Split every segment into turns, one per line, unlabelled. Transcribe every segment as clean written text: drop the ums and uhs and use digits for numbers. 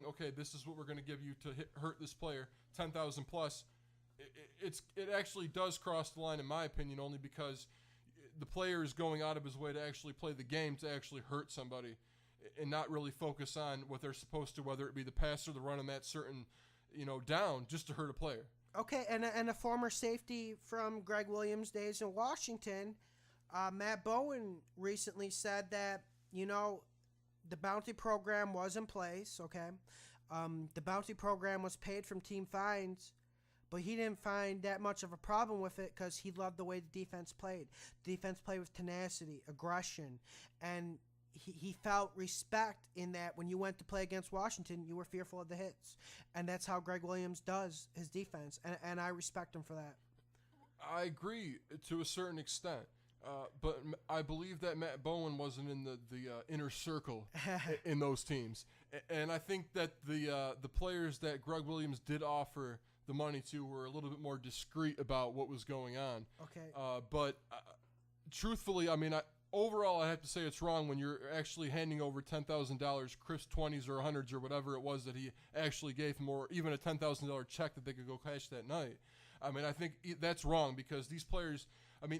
okay, this is what we're going to give you to hurt this player, 10,000 plus. It actually does cross the line, in my opinion, only because the player is going out of his way to actually play the game to actually hurt somebody and not really focus on what they're supposed to, whether it be the pass or the run on that certain, down, just to hurt a player.
Okay, and a former safety from Greg Williams' days in Washington, Matt Bowen, recently said that, the bounty program was in place, okay? The bounty program was paid from team fines, but he didn't find that much of a problem with it because he loved the way the defense played. The defense played with tenacity, aggression, and he felt respect in that when you went to play against Washington, you were fearful of the hits. And that's how Greg Williams does his defense, and I respect him for that.
I agree to a certain extent. But I believe that Matt Bowen wasn't in the inner circle in those teams. And I think that the players that Greg Williams did offer the money to were a little bit more discreet about what was going on.
Okay.
But truthfully, overall, I have to say it's wrong when you're actually handing over $10,000 crisp 20s or 100s or whatever it was that he actually gave him, or even a $10,000 check that they could go cash that night. I think that's wrong because these players,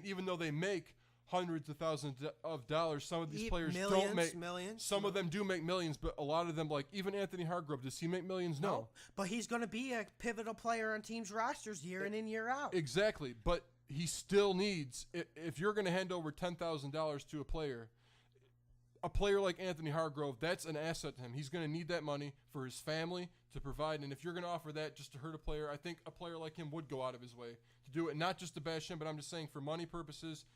even though they make hundreds of thousands of dollars, some of these players don't make
millions.
Some of them do make millions, but a lot of them, like even Anthony Hargrove, does he make millions? No.
But he's going to be a pivotal player on teams' rosters year in and year out.
Exactly, but he still needs, if you're going to hand over $10,000 to a player like Anthony Hargrove, that's an asset to him. He's going to need that money for his family to provide, and if you're going to offer that just to hurt a player, I think a player like him would go out of his way to do it, not just to bash him, but I'm just saying for money purposes,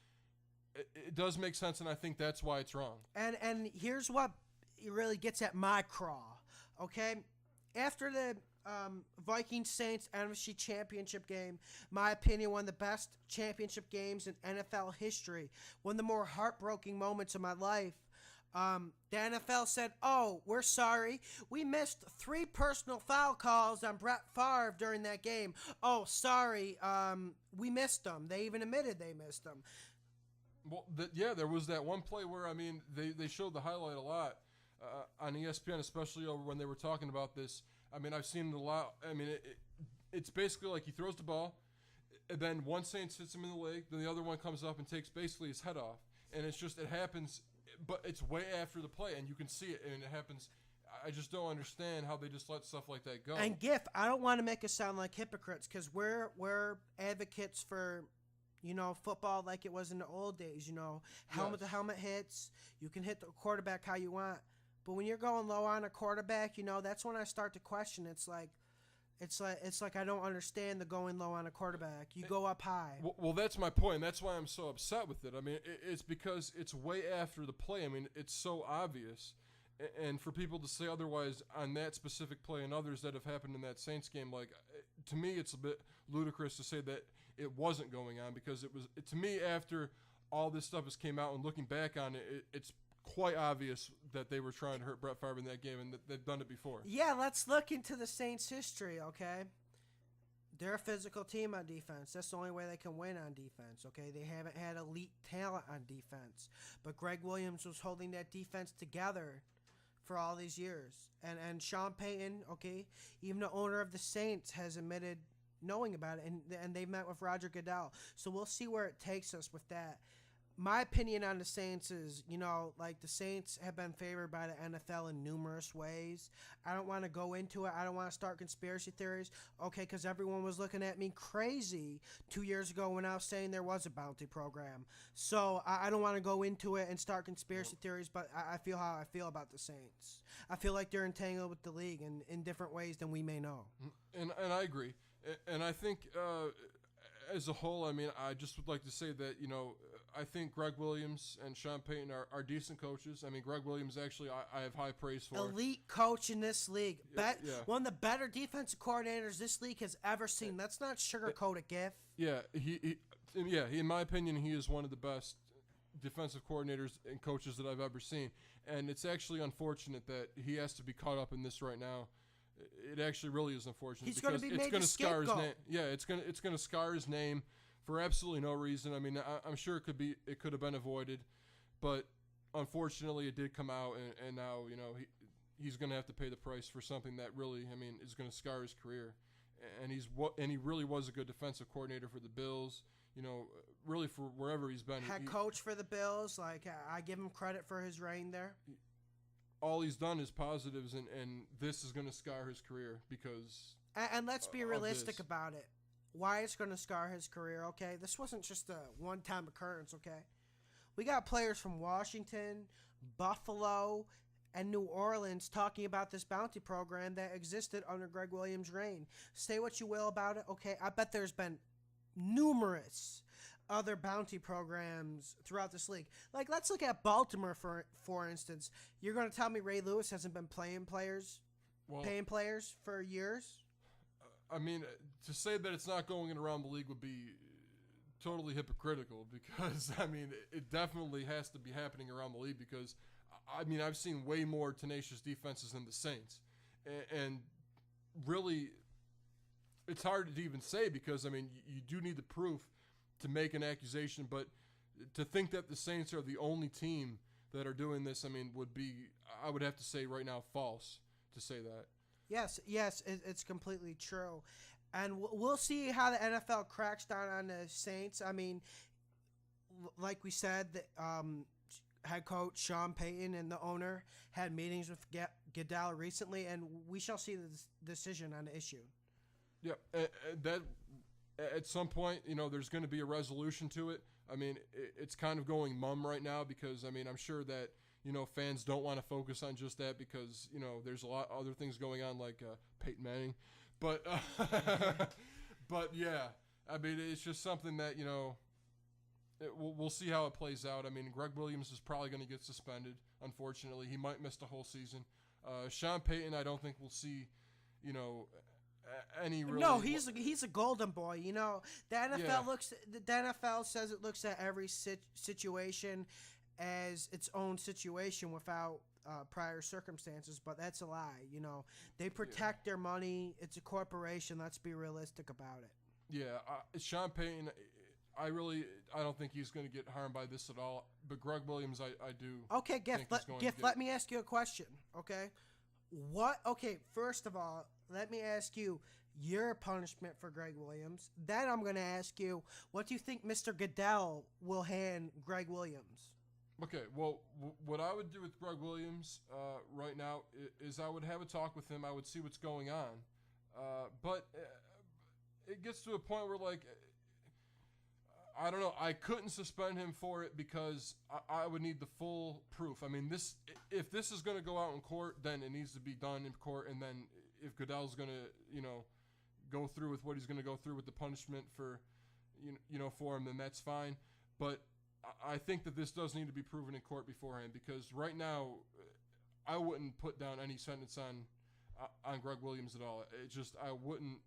it does make sense, and I think that's why it's wrong.
And here's what really gets at my craw, okay? After the Vikings-Saints NFC Championship game, my opinion, one of the best championship games in NFL history, one of the more heartbreaking moments of my life. The NFL said, "Oh, we're sorry. We missed 3 personal foul calls on Brett Favre during that game. Oh, sorry. We missed them." They even admitted they missed them.
Well, there was that one play where, they showed the highlight a lot on ESPN, especially over when they were talking about this. I've seen it a lot. It's basically like he throws the ball, and then one Saints hits him in the leg, then the other one comes up and takes basically his head off. And it happens, but it's way after the play, and you can see it, and it happens. I just don't understand how they just let stuff like that go.
And Giff, I don't want to make us sound like hypocrites because we're advocates for football like it was in the old days, helmet to helmet hits. You can hit the quarterback how you want. But when you're going low on a quarterback, that's when I start to question. It's like I don't understand the going low on a quarterback. You go up high.
Well, that's my point. That's why I'm so upset with it. It's because it's way after the play. It's so obvious. And for people to say otherwise on that specific play and others that have happened in that Saints game, to me, it's a bit ludicrous to say that it wasn't going on because to me, after all this stuff has came out and looking back on it, it's quite obvious that they were trying to hurt Brett Favre in that game and that they've done it before.
Yeah, let's look into the Saints' history, okay? They're a physical team on defense. That's the only way they can win on defense, okay? They haven't had elite talent on defense. But Greg Williams was holding that defense together for all these years. And Sean Payton, okay, even the owner of the Saints has admitted knowing about it, and they met with Roger Goodell. So we'll see where it takes us with that. My opinion on the Saints is, the Saints have been favored by the NFL in numerous ways. I don't want to go into it. I don't want to start conspiracy theories, okay, because everyone was looking at me crazy 2 years ago when I was saying there was a bounty program. So I don't want to go into it and start conspiracy theories, but I feel how I feel about the Saints. I feel like they're entangled with the league in different ways than we may know.
And I agree. And I think as a whole, I just would like to say that, I think Greg Williams and Sean Payton are decent coaches. Greg Williams, actually, I have high praise for.
Elite coach in this league.
Yeah.
One of the better defensive coordinators this league has ever seen. Let's not sugarcoat it, Giff.
Yeah, he, in my opinion, he is one of the best defensive coordinators and coaches that I've ever seen. And it's actually unfortunate that he has to be caught up in this right now. It actually really is unfortunate.
He's going to be made a
scar his name.
scapegoat.
Yeah, it's going to scar his name for absolutely no reason. I'm sure it could have been avoided, but unfortunately it did come out, and now he's going to have to pay the price for something that really, I mean, is going to scar his career. And he really was a good defensive coordinator for the Bills. You know, really for wherever he's been.
Head coach for the Bills. Like, I give him credit for his reign there.
All he's done is positives, and this is going to scar his career because.
And let's be realistic about it. Why it's going to scar his career, okay? This wasn't just a one-time occurrence, okay? We got players from Washington, Buffalo, and New Orleans talking about this bounty program that existed under Greg Williams' reign. Say what you will about it, okay? I bet there's been numerous other bounty programs throughout this league. Like, let's look at Baltimore, for instance. You're going to tell me Ray Lewis hasn't been paying players for years?
I mean, to say that it's not going around the league would be totally hypocritical because, I mean, it definitely has to be happening around the league because, I mean, I've seen way more tenacious defenses than the Saints. And really, it's hard to even say because, I mean, you do need the proof to make an accusation, but to think that the Saints are the only team that are doing this, I mean, I would have to say right now, false to say that.
Yes, it's completely true. And we'll see how the NFL cracks down on the Saints. I mean, like we said, the head coach Sean Payton and the owner had meetings with Goodell recently, and we shall see the decision on the issue.
Yeah, that at some point, you know, there's going to be a resolution to it. I mean, it's kind of going mum right now because, I mean, I'm sure that, you know, fans don't want to focus on just that because, you know, there's a lot of other things going on like Peyton Manning. But, but yeah, I mean, it's just something that, you know, we'll see how it plays out. I mean, Greg Williams is probably going to get suspended, unfortunately. He might miss the whole season. Sean Payton, I don't think we'll see, you know, any really.
No, he's a golden boy. You know, the NFL says it looks at every situation as its own situation without prior circumstances, but that's a lie. You know, they protect their money. It's a corporation. Let's be realistic about it.
Yeah, Sean Payton, I don't think he's going to get harmed by this at all. But Greg Williams, I do.
Okay, Gift. Let me ask you a question. Okay, first of all, let me ask you your punishment for Greg Williams. Then I'm going to ask you, what do you think Mr. Goodell will hand Greg Williams?
Okay, well, what I would do with Greg Williams right now is I would have a talk with him. I would see what's going on. But it gets to a point where, like, I don't know. I couldn't suspend him for it because I would need the full proof. I mean, if this is going to go out in court, then it needs to be done in court. And then if Goodell's going to, you know, go through with what he's going to go through with the punishment for, you know, for him, then that's fine. But I think that this does need to be proven in court beforehand because right now I wouldn't put down any sentence on Greg Williams at all. I wouldn't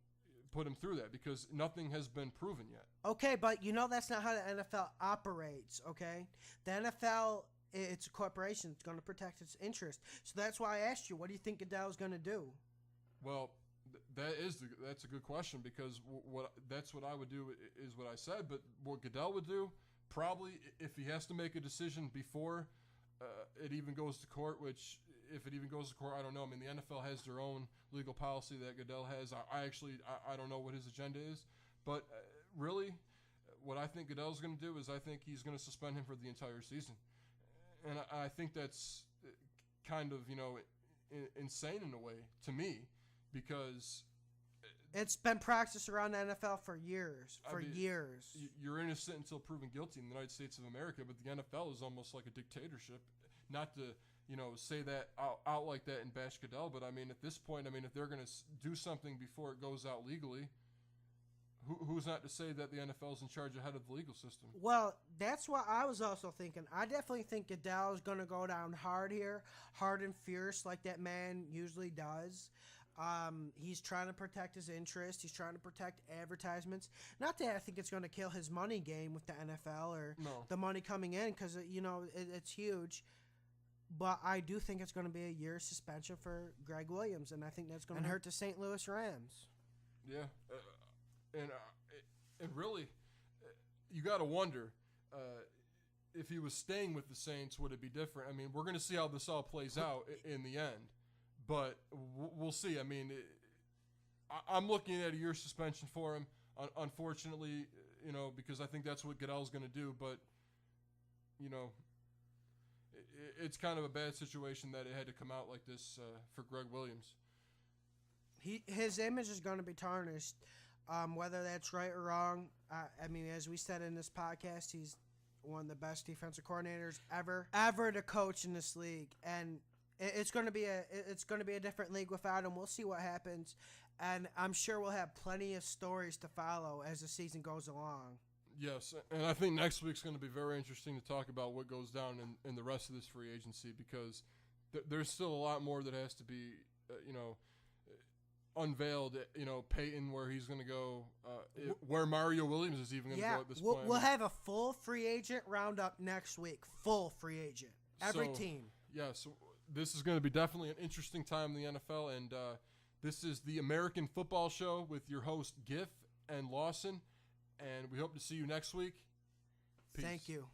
put him through that because nothing has been proven yet.
Okay, but you know that's not how the NFL operates, okay? The NFL, it's a corporation. It's going to protect its interest. So that's why I asked you, what do you think Goodell's going to do?
Well, that's a good question because that's what I would do is what I said. But what Goodell would do, probably if he has to make a decision before it even goes to court, which if it even goes to court, I don't know. I mean, the NFL has their own legal policy that Goodell has. I don't know what his agenda is. But really, what I think Goodell's going to do is I think he's going to suspend him for the entire season. And I think that's kind of, you know, insane in a way to me because
it's been practiced around the NFL for years. Years.
You're innocent until proven guilty in the United States of America, but the NFL is almost like a dictatorship. Not to, you know, say that out like that and bash Goodell, but I mean, at this point, I mean, if they're going to do something before it goes out legally, who's not to say that the NFL is in charge ahead of the legal system?
Well, that's what I was also thinking. I definitely think Goodell is going to go down hard here, hard and fierce like that man usually does. He's trying to protect his interest. He's trying to protect advertisements. Not that I think it's going to kill his money game with the NFL or the money coming in because, you know, it's huge. But I do think it's going to be a year suspension for Greg Williams, and I think that's going to hurt the St. Louis Rams.
Yeah, and really, you got to wonder if he was staying with the Saints, would it be different? I mean, we're going to see how this all plays out in the end. but we'll see. I mean, I'm looking at a year suspension for him. Unfortunately, because I think that's what Goodell's going to do. But it's kind of a bad situation that it had to come out like this for Greg Williams.
His image is going to be tarnished, whether that's right or wrong. I mean, as we said in this podcast, he's one of the best defensive coordinators ever to coach in this league, and it's going to be a different league without him. We'll see what happens, and I'm sure we'll have plenty of stories to follow as the season goes along.
Yes, and I think next week's going to be very interesting to talk about what goes down in the rest of this free agency, because there's still a lot more that has to be, unveiled. Peyton, where he's going to go, where Mario Williams is even going to go at this point.
We'll have a full free agent roundup next week. Full free agent, every team.
Yeah, so this is going to be definitely an interesting time in the NFL, and this is the American Football Show with your host Giff and Lawson. And we hope to see you next week. Peace.
Thank you.